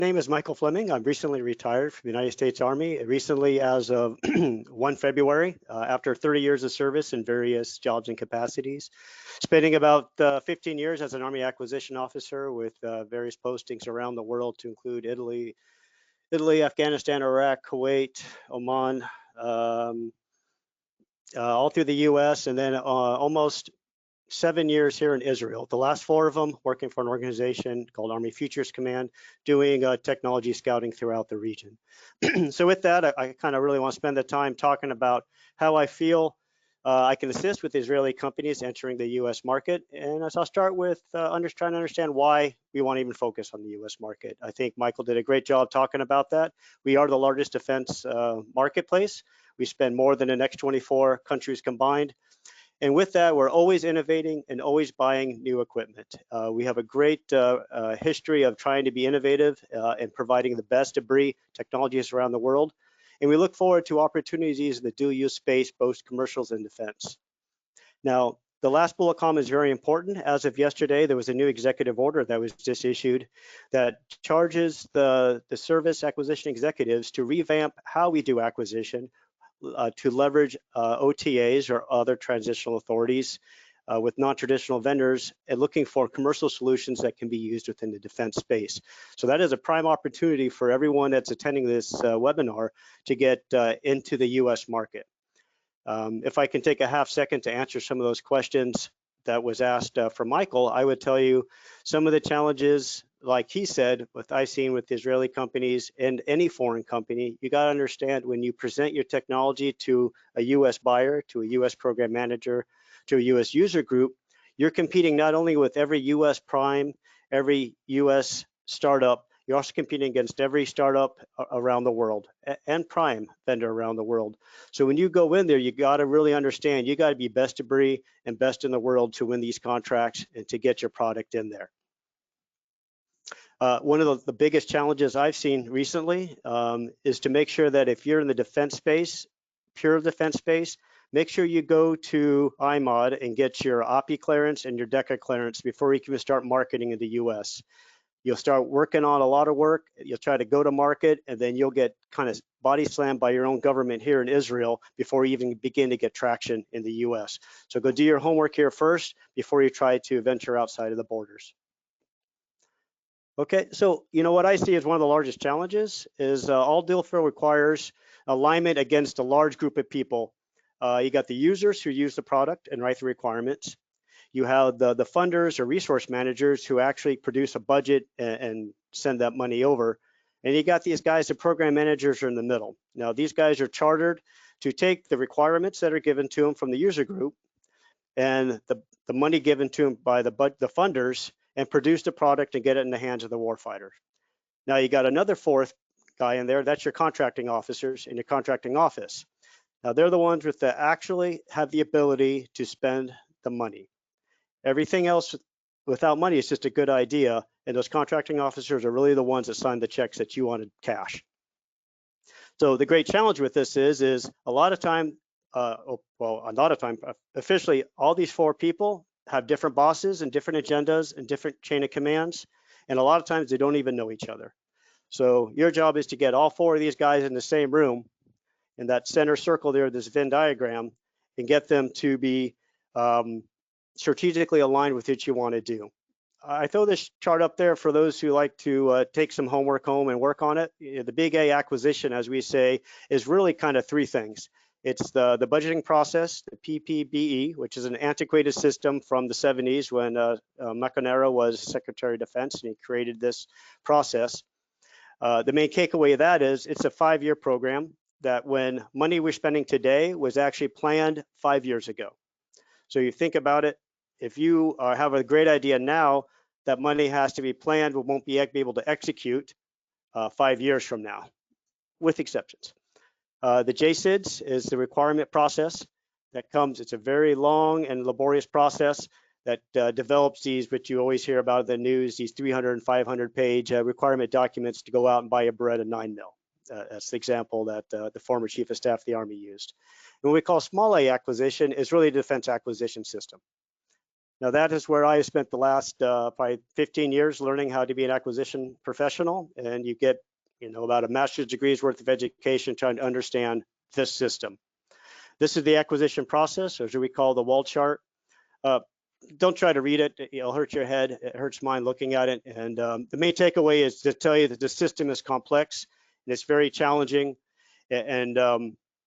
My name is Michael Fleming. I'm recently retired from the United States Army, recently as of 1 February, after 30 years of service in various jobs and capacities, spending about 15 years as an Army acquisition officer with various postings around the world to include Italy, Afghanistan, Iraq, Kuwait, Oman, all through the US, and then almost 7 years here in Israel. The last 4 of them working for an organization called Army Futures Command, doing technology scouting throughout the region. So with that, I kind of really want to spend the time talking about how I feel I can assist with Israeli companies entering the US market. And so I'll start with trying to understand why we want to even focus on the US market. I think Michael did a great job talking about that. We are the largest defense marketplace. We spend more than the next 24 countries combined. And with that, we're always innovating and always buying new equipment. We have a great history of trying to be innovative and providing the best of breed technologies around the world. And we look forward to opportunities in the dual use space, both commercials and defense. Now, the last bullet comment is very important. As of yesterday, there was a new executive order that was just issued that charges the service acquisition executives to revamp how we do acquisition, to leverage OTAs or other transitional authorities with non-traditional vendors and looking for commercial solutions that can be used within the defense space. So that is a prime opportunity for everyone that's attending this webinar to get into the US market. If I can take a half second to answer some of those questions that was asked from Michael, I would tell you some of the challenges, like he said, what I've seen with Israeli companies and any foreign company. You got to understand when you present your technology to a US buyer, to a US program manager, to a US user group, you're competing not only with every US prime, every US startup, you're also competing against every startup around the world and prime vendor around the world. So when you go in there, you got to really understand, you got to be best of breed and best in the world to win these contracts and to get your product in there. One of the biggest challenges I've seen recently is to make sure that if you're in the defense space, pure defense space, make sure you go to IMOD and get your OPI clearance and your DECA clearance before you can start marketing in the US. You'll start working on a lot of work, you'll try to go to market, and then you'll get kind of body slammed by your own government here in Israel before you even begin to get traction in the US. So go do your homework here first before you try to venture outside of the borders. Okay, so you know what I see as one of the largest challenges is all deal flow requires alignment against a large group of people. You got the users who use the product and write the requirements. You have the funders or resource managers who actually produce a budget and send that money over. And you got these guys, the program managers are in the middle. Now, these guys are chartered to take the requirements that are given to them from the user group and the money given to them by the funders and produce the product and get it in the hands of the warfighter. Now, you got another fourth guy in there, that's your contracting officers in your contracting office. Now, they're the ones with that actually have the ability to spend the money. Everything else without money is just a good idea, and those contracting officers are really the ones that sign the checks that you want to cash. So the great challenge with this is a lot of time, officially all these 4 people have different bosses and different agendas and different chain of commands, and a lot of times they don't even know each other. So your job is to get all 4 of these guys in the same room in that center circle there, this Venn diagram, and get them to be strategically aligned with what you want to do. I throw this chart up there for those who like to take some homework home and work on it. The big A acquisition, as we say, is really kind of 3 things. It's the budgeting process, the PPBE, which is an antiquated system from the 70s when Macanero was Secretary of Defense and he created this process. The main takeaway of that is it's a 5-year program that when money we're spending today was actually planned 5 years ago. So you think about it, if you have a great idea now, that money has to be planned, but won't be able to execute 5 years from now, with exceptions. The JSIDS is the requirement process that comes, it's a very long and laborious process that develops these, which you always hear about in the news, these 300 and 500 page requirement documents to go out and buy a Beretta 9 mil. That's the example that the former Chief of Staff of the Army used. And what we call small A acquisition is really a defense acquisition system. Now that is where I spent the last probably 15 years learning how to be an acquisition professional, and you get about a master's degree's worth of education trying to understand this system. This is the acquisition process, or as we call the wall chart. Don't try to read it, it'll hurt your head, it hurts mine looking at it. And the main takeaway is to tell you that the system is complex and it's very challenging. And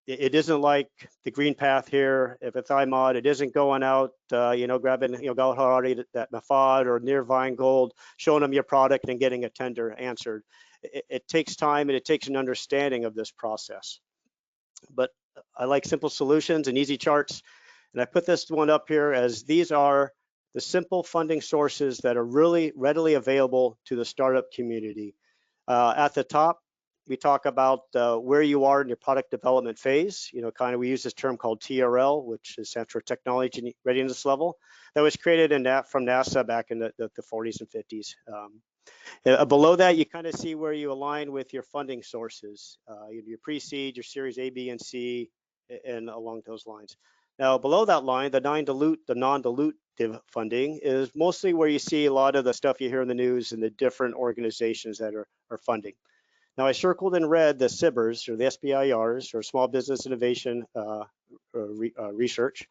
it isn't like the green path here. If it's IMOD, it isn't going out, grabbing, Galahari, that Mafad or near Vine Gold, showing them your product and getting a tender answered. It takes time and it takes an understanding of this process. But I like simple solutions and easy charts. And I put this one up here as these are the simple funding sources that are really readily available to the startup community. At the top, we talk about where you are in your product development phase. We use this term called TRL, which is stands for Technology Readiness Level. That was created from NASA back in the 40s and 50s. Below that, you kind of see where you align with your funding sources, your pre-seed, your series A, B, and C, and along those lines. Now, below that line, the non-dilutive funding is mostly where you see a lot of the stuff you hear in the news and the different organizations that are funding. Now, I circled in red the SBIRs, or the SBIRs, or Small Business Innovation Research,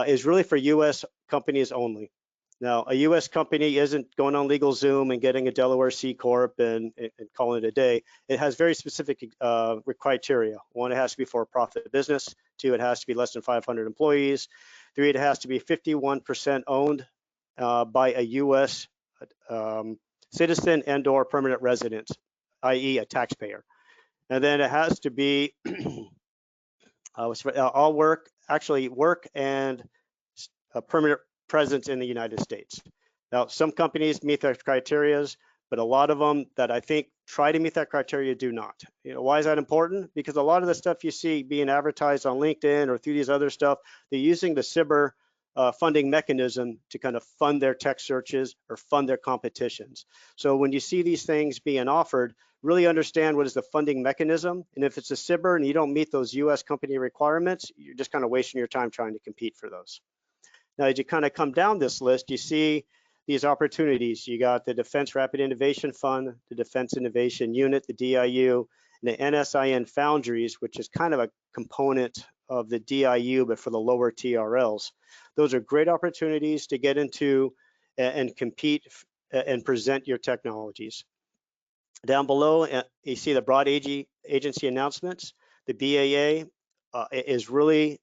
is really for U.S. companies only. Now, a U.S. company isn't going on LegalZoom and getting a Delaware C Corp and calling it a day. It has very specific criteria. One, it has to be for a profit business. Two, it has to be less than 500 employees. Three, it has to be 51% owned by a U.S. Citizen and/or permanent resident, i.e. a taxpayer. And then it has to be all work and a permanent presence in the United States. Now, some companies meet those criteria, but a lot of them that I think try to meet that criteria do not. Why is that important? Because a lot of the stuff you see being advertised on LinkedIn or through these other stuff, they're using the SBIR funding mechanism to kind of fund their tech searches or fund their competitions. So when you see these things being offered, really understand what is the funding mechanism. And if it's a SBIR and you don't meet those US company requirements, you're just kind of wasting your time trying to compete for those. Now, as you kind of come down this list, you see these opportunities. You got the Defense Rapid Innovation Fund, the Defense Innovation Unit, the DIU, and the NSIN Foundries, which is kind of a component of the DIU, but for the lower TRLs. Those are great opportunities to get into and compete and present your technologies. Down below, you see the broad agency announcements. The BAA is really,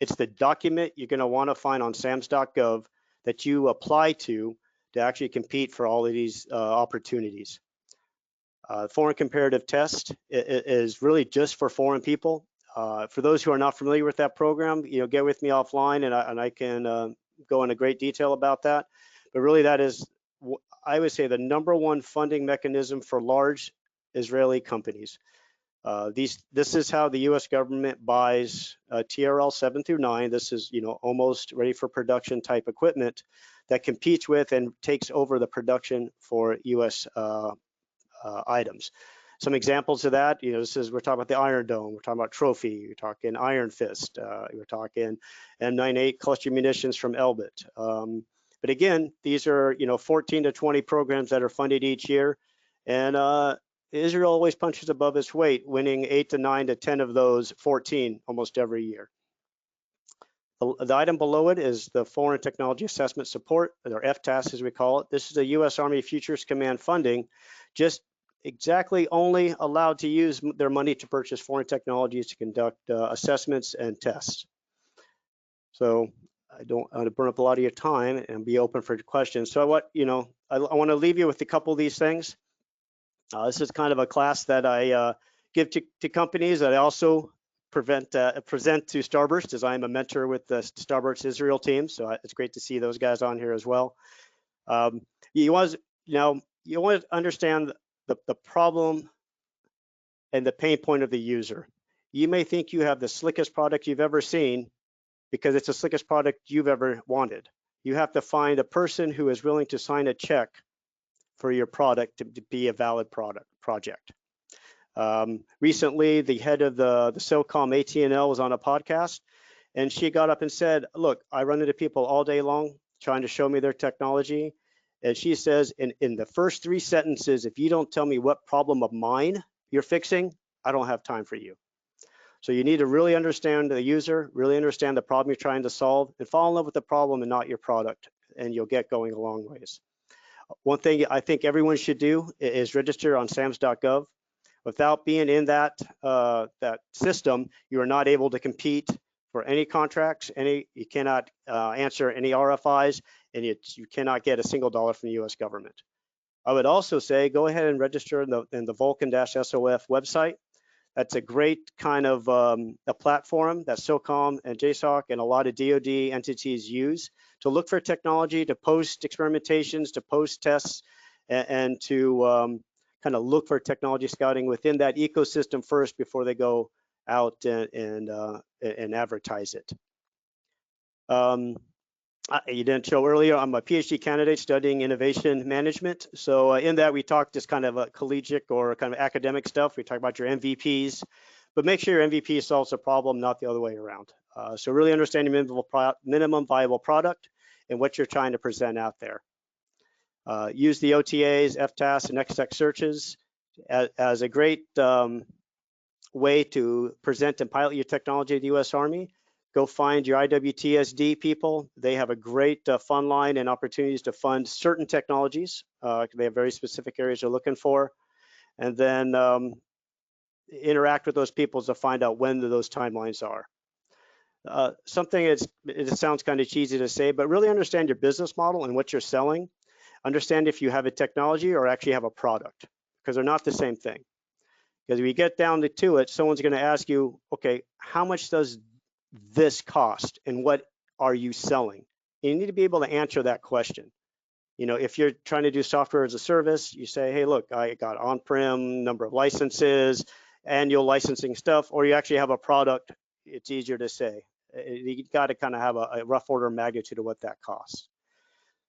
it's the document you're going to want to find on SAMS.gov that you apply to actually compete for all of these opportunities. Foreign comparative test is really just for foreign people. For those who are not familiar with that program, get with me offline and I can go into great detail about that. But really that is, I would say, the #1 funding mechanism for large Israeli companies. This is how the U.S. government buys TRL 7 through 9. This is, almost ready for production type equipment that competes with and takes over the production for U.S. Items. Some examples of that, we're talking about the Iron Dome, we're talking about Trophy, we're talking Iron Fist, we're talking M98 cluster munitions from Elbit. But again, these are, 14 to 20 programs that are funded each year, and Israel always punches above its weight, winning 8 to 9 to 10 of those 14 almost every year. The item below it is the Foreign Technology Assessment Support, or FTAS as we call it. This is the U.S. Army Futures Command funding, just exactly only allowed to use their money to purchase foreign technologies to conduct assessments and tests. So I don't want to burn up a lot of your time and be open for questions. So I want to leave you with a couple of these things. This is kind of a class that I give to companies that I also present to Starburst, as I am a mentor with the Starburst Israel team. So it's great to see those guys on here as well. You want to understand the problem and the pain point of the user. You may think you have the slickest product you've ever seen because it's the slickest product you've ever wanted. You have to find a person who is willing to sign a check for your product to be a valid project. Recently, the head of the SOCOM AT&L was on a podcast, And she got up and said, look, I run into people all day long trying to show me their technology. And she says, in the first 3 sentences, if you don't tell me what problem of mine you're fixing, I don't have time for you. So you need to really understand the user, really understand the problem you're trying to solve, and fall in love with the problem and not your product, and you'll get going a long ways. One thing I think everyone should do is register on SAMS.gov. Without being in that system, you are not able to compete for any contracts. You cannot answer any RFIs, and you cannot get a single dollar from the U.S. government. I would also say go ahead and register in the Vulcan-SOF website. That's a great kind of a platform that SOCOM and JSOC and a lot of DoD entities use to look for technology, to post experimentations, to post tests, and to kind of look for technology scouting within that ecosystem first before they go out and advertise it. You didn't show earlier, I'm a PhD candidate studying innovation management. So in that we talk just kind of a collegiate or kind of academic stuff. We talk about your MVPs, but make sure your MVP solves a problem, not the other way around. So really understanding minimum viable product and what you're trying to present out there. Use the OTAs, FTAS, and XTech searches as a great way to present and pilot your technology to the U.S. Army. Go find your IWTSD people. They have a great fund line and opportunities to fund certain technologies. They have very specific areas they're looking for. And then interact with those people to find out when those timelines are. Something it sounds kind of cheesy to say, but really understand your business model and what you're selling. Understand if you have a technology or actually have a product, because they're not the same thing. Because if you get down to it, someone's going to ask you, okay, how much does this cost and what are you selling? And you need to be able to answer that question. You know, if you're trying to do software as a service, you say, hey, look, I got on-prem, number of licenses, annual licensing stuff, or you actually have a product, it's easier to say. You got to kind of have a rough order of magnitude of what that costs.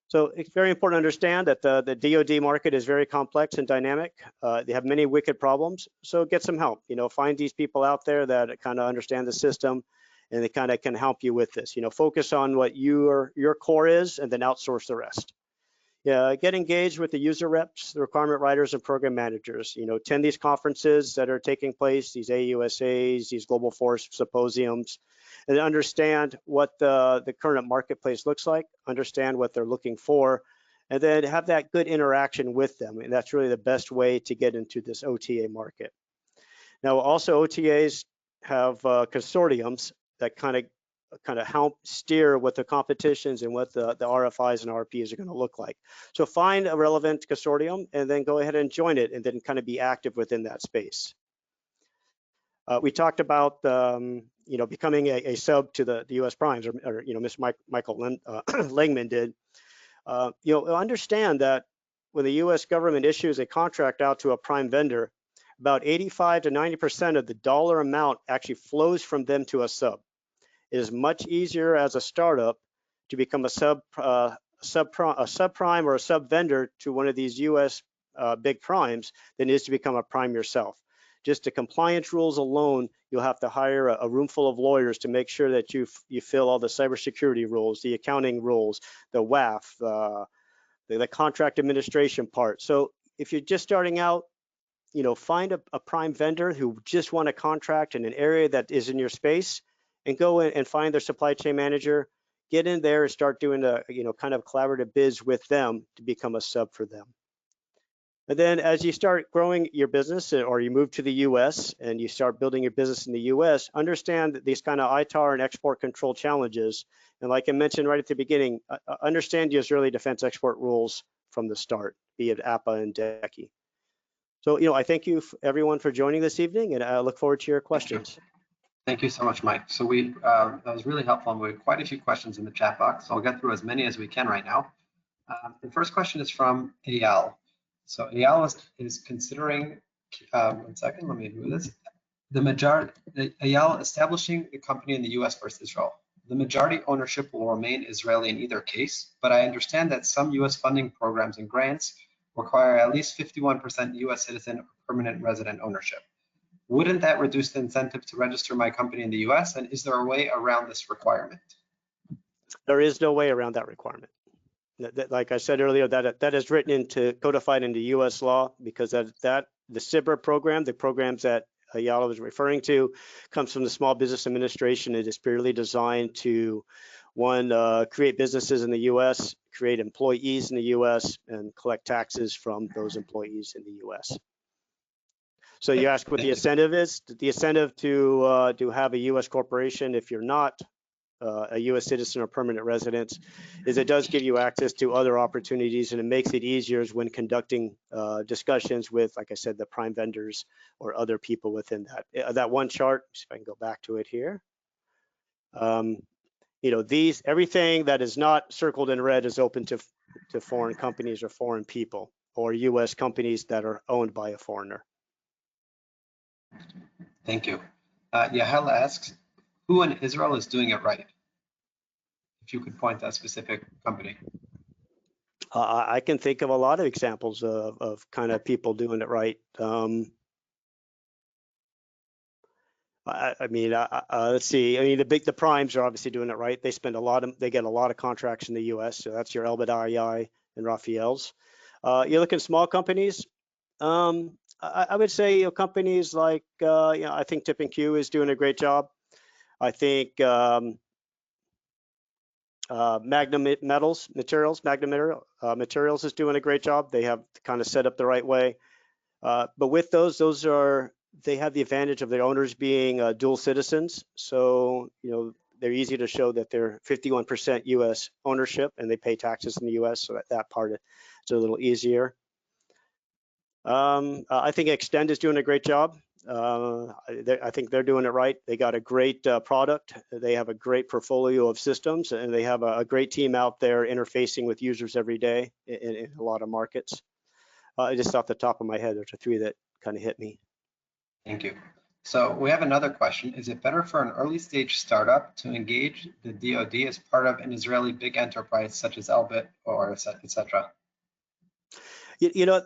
So it's very important to understand that the DoD market is very complex and dynamic. They have many wicked problems, so get some help. You know, find these people out there that kind of understand the system, and they kind of can help you with this. You know, focus on what your core is, and then outsource the rest. Yeah, get engaged with the user reps, the requirement writers, and program managers. You know, attend these conferences that are taking place, these AUSAs, these Global Force Symposiums, and understand what the current marketplace looks like, understand what they're looking for, and then have that good interaction with them. And that's really the best way to get into this OTA market. Now, also OTAs have consortiums that kind of help steer what the competitions and what the RFIs and RFPs are going to look like. So find a relevant consortium and then go ahead and join it, and then kind of be active within that space. We talked about you know, becoming a sub to the U.S. primes, or you know, Mr. Michael LANGMAN did. You know, understand that when the U.S. government issues a contract out to a prime vendor, about 85 to 90% of the dollar amount actually flows from them to a sub. It is much easier as a startup to become a subprime or a sub vendor to one of these U.S. Big primes than it is to become a prime yourself. Just the compliance rules alone, you'll have to hire a room full of lawyers to make sure that you fill all the cybersecurity rules, the accounting rules, the WAF, the contract administration part. So if you're just starting out, you know, find a prime vendor who just won a contract in an area that is in your space, and go in and find their supply chain manager, get in there and start doing a, you know, kind of collaborative bids with them to become a sub for them. And then as you start growing your business, or you move to the US and you start building your business in the US, understand these kind of ITAR and export control challenges. And like I mentioned right at the beginning, understand your Israeli defense export rules from the start, be it APA and DECI. So, you know, I thank you everyone for joining this evening, and I look forward to your questions. Thank you so much, Mike. So that was really helpful, and we have quite a few questions in the chat box. So I'll get through as many as we can right now. The first question is from Eyal. So Eyal is considering, one second, let me do this. Eyal establishing a company in the US versus Israel. The majority ownership will remain Israeli in either case, but I understand that some US funding programs and grants require at least 51% US citizen or permanent resident ownership. Wouldn't that reduce the incentive to register my company in the US? And is there a way around this requirement? There is no way around that requirement. Like I said earlier, that is written into, codified into US law, because the SBIR program, the programs that Ayala was referring to, comes from the Small Business Administration. It is purely designed to, one, create businesses in the US, create employees in the US, and collect taxes from those employees in the US. So you ask what the incentive is. The incentive to have a US corporation, if you're not a US citizen or permanent resident, is it does give you access to other opportunities, and it makes it easier when conducting discussions with, like I said, the prime vendors or other people within that. That one chart, see if I can go back to it here. You know, everything that is not circled in red is open to foreign companies or foreign people, or US companies that are owned by a foreigner. Thank you. Yahel asks, who in Israel is doing it right? If you could point to a specific company. I can think of a lot of examples of kind of people doing it right. I mean, let's see. I mean, the primes are obviously doing it right. They get a lot of contracts in the U.S. So that's your Elbit IEI and Raphael's. You look at small companies. I would say, you know, companies like, you know, I think Tip and Q is doing a great job. I think Magnum Materials is doing a great job. They have kind of set up the right way. But with those they have the advantage of their owners being dual citizens. So, you know, they're easy to show that they're 51% US ownership and they pay taxes in the US. So that part is a little easier. I think Extend is doing a great job. I think they're doing it right. They got a great product. They have a great portfolio of systems, and they have a great team out there interfacing with users every day in a lot of markets. Just off the top of my head, there's three that kind of hit me. Thank you. So we have another question. Is it better for an early stage startup to engage the DoD as part of an Israeli big enterprise such as Elbit or et cetera? You know,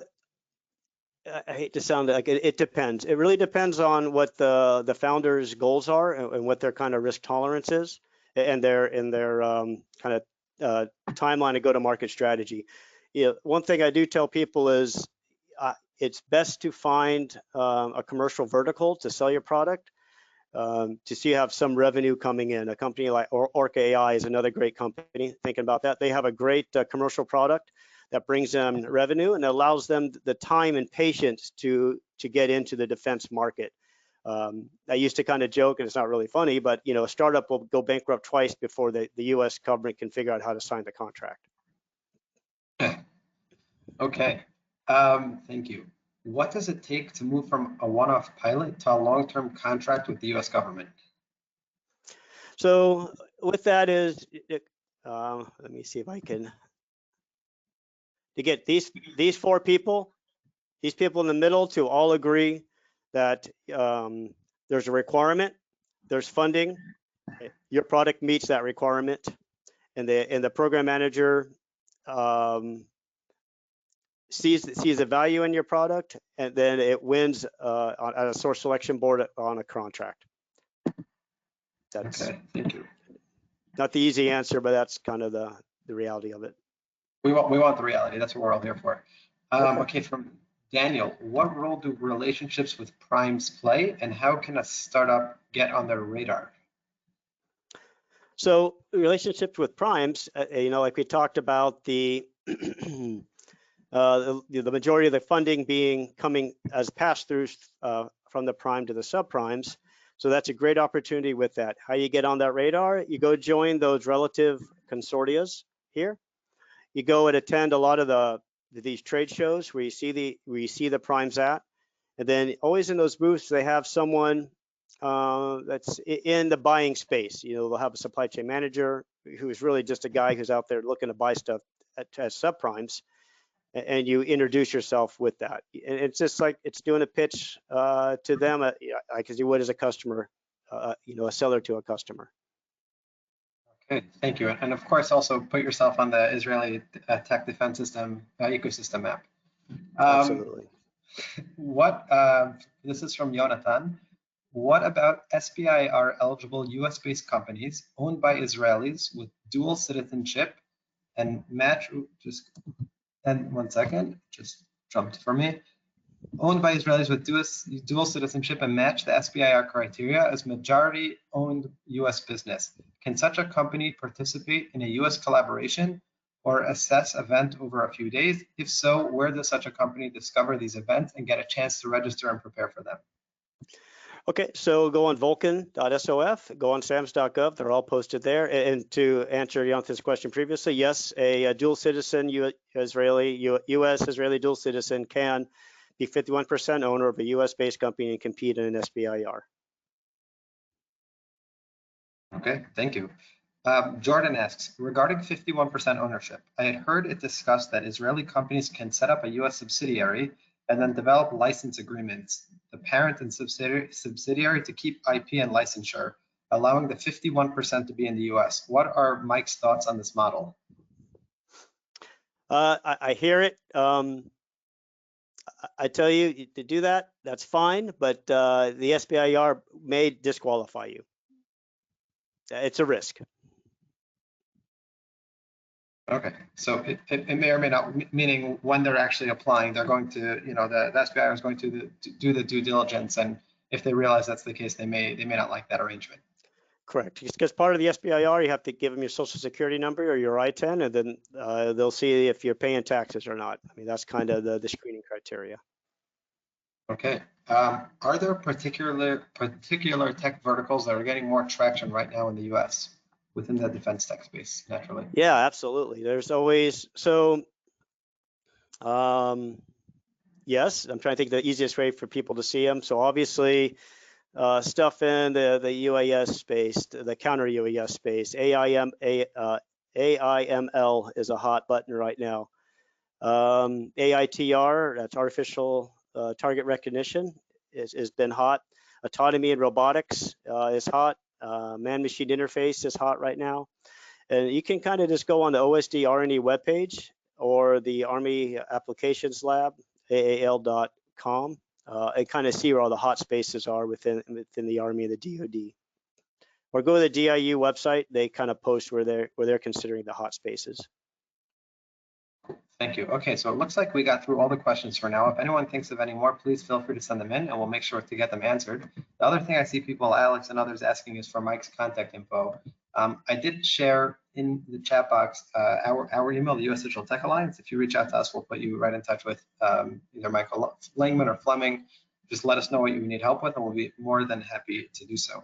I hate to sound like it depends. It really depends on what the founders' goals are and what their kind of risk tolerance is, and their kind of timeline to go to market strategy. You know, one thing I do tell people is it's best to find a commercial vertical to sell your product, to see you have some revenue coming in. A company like Orca AI is another great company. Thinking about that, they have a great commercial product that brings them revenue and allows them the time and patience to get into the defense market. I used to kind of joke, and it's not really funny, but you know, a startup will go bankrupt twice before the US government can figure out how to sign the contract. Okay, thank you. What does it take to move from a one-off pilot to a long-term contract with the US government? So with that is, let me see if I can, to get these four people, these people in the middle to all agree that there's a requirement, there's funding, your product meets that requirement, and the program manager sees the value in your product, and then it wins at a source selection board on a contract. That's okay, thank you. Not the easy answer, but that's kind of the reality of it. We want the reality. That's what we're all here for. Okay, from Daniel, what role do relationships with primes play, and how can a startup get on their radar? So relationships with primes, you know, like we talked about, the majority of the funding coming as pass-throughs from the prime to the subprimes. So that's a great opportunity with that. How you get on that radar? You go join those relative consortias here. You go and attend a lot of these trade shows where you see the primes at, and then always in those booths they have someone that's in the buying space. You know, they'll have a supply chain manager who is really just a guy who's out there looking to buy stuff at subprimes, and you introduce yourself with that. And it's just like it's doing a pitch to them, like as you would as a customer, you know, a seller to a customer. Okay, thank you. And of course, also put yourself on the Israeli tech defense system ecosystem map. Absolutely. What, this is from Jonathan. What about SBIR eligible US-based companies owned by Israelis with dual citizenship and match, one second, just jumped for me. Owned by Israelis with dual citizenship and match the SBIR criteria as majority owned US business. Can such a company participate in a US collaboration or assess event over a few days? If so, where does such a company discover these events and get a chance to register and prepare for them? Okay, so go on vulcan.sof, go on sams.gov, they're all posted there. And to answer Jonathan's question previously, yes, a dual citizen, US Israeli dual citizen can be 51% owner of a US-based company and compete in an SBIR. Okay, thank you. Jordan asks, regarding 51% ownership, I had heard it discussed that Israeli companies can set up a US subsidiary and then develop license agreements, the parent and subsidiary to keep IP and licensure, allowing the 51% to be in the US. What are Mike's thoughts on this model? I hear it. I tell you to do that, that's fine, but the SBIR may disqualify you. It's a risk. Okay, so it may or may not, meaning when they're actually applying, they're going to, you know, the SBIR is going to do the due diligence, and if they realize that's the case, they may not like that arrangement. Correct, because part of the SBIR, you have to give them your social security number or your ITIN, and then they'll see if you're paying taxes or not. I mean, that's kind of the screening criteria. Okay, are there particular tech verticals that are getting more traction right now in the US within the defense tech space, naturally? Yeah, absolutely. There's always, so yes, I'm trying to think the easiest way for people to see them. So obviously, stuff in the UAS space, the counter UAS space, AIML is a hot button right now. AITR, that's artificial target recognition, has been hot. Autonomy and robotics is hot. Man-machine interface is hot right now. And you can kind of just go on the OSD R&E webpage or the Army Applications Lab, AAL.com, and kind of see where all the hot spaces are within the Army and the DoD. Or go to the DIU website; they kind of post where they're considering the hot spaces. Thank you. Okay, so it looks like we got through all the questions for now. If anyone thinks of any more, please feel free to send them in, and we'll make sure to get them answered. The other thing I see people, Alex and others, asking is for Mike's contact info. I did share in the chat box our email, the US Digital Tech Alliance. If you reach out to us, we'll put you right in touch with either Michael LANGMAN or FLEMING. Just let us know what you need help with, and we'll be more than happy to do so.